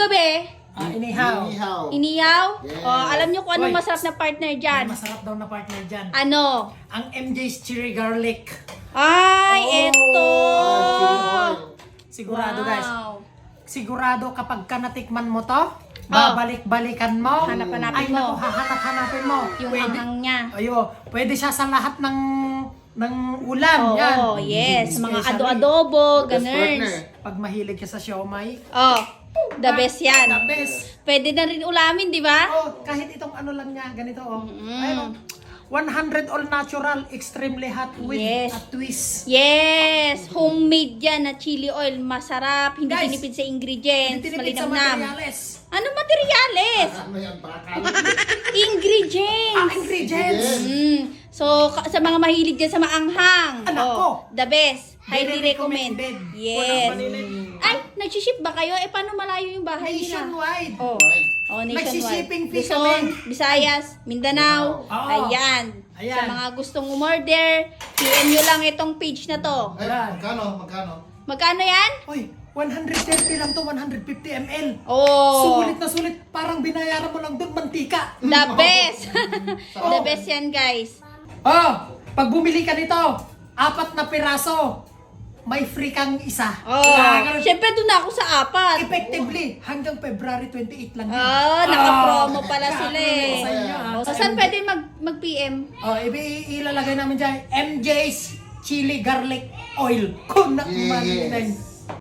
gabi, Inihaw. iniyaw. Yes. Oh, alam nyo kung anong Uy. masarap na partner dyan? Masarap daw na partner dyan. Ano? Ang MJ's Cherry Garlic. Ay, Oh. eto! Sigurado guys. Wow. Sigurado kapag ka natikman mo to, babalik-balikan mo. Hanap-hanapin Ay, mo. naku, hahanap-hanapin mo. Yung Pwede- anghang niya. Pwede siya sa lahat ng ulam. Oo, yan. yes. Mga Especially ado-adobo, Best ganun. partner. Pag mahilig ka sa siomay. Oh, the best yan. The best. Pwede na rin ulamin, di ba? Oh, kahit itong ano lang niya, ganito oh. Ayun oh. 100 all natural, extremely hot with Yes. a twist. Yes! Homemade yan na chili oil. Masarap. Hindi Guys, tinipid sa ingredients. Hindi tinipid sa Malinamnam. materials. Ano materials? Ano yan, bakal? Ingredients! Ingredients. So, sa mga mahilig dyan sa maanghang. Anak ko. The best. Highly Very recommend. recommended. Yes. Walang malilit. Ay, nag-ship ba kayo? Eh, paano malayo yung bahay nila? Nationwide. Oh. Oh, nationwide. Nagsishipping fee Luzon, kami. Visayas, Mindanao. Oo. Ayan. Ayan. Sa mga gustong umorder, PM nyo lang itong page na to. Eh, magkano? Magkano yan? Oy, 130 lang to, 150 ml. Oh. Sulit na sulit. Parang binayaran mo lang doon, mantika. The best. The best yan, guys. Oh, pag bumili ka nito, 4 na piraso, may free kang isa. Oh. Ganun. Siyempre, doon na ako sa 4. Effectively, hanggang February 28 lang. Ah, naka-promo pala sila Naka-promo sa eh. inyo, ah. Oh, so, saan pwede mag-PM? Oh, ilalagay namin dyan, MJ's Chili Garlic Oil. Kung na Yes.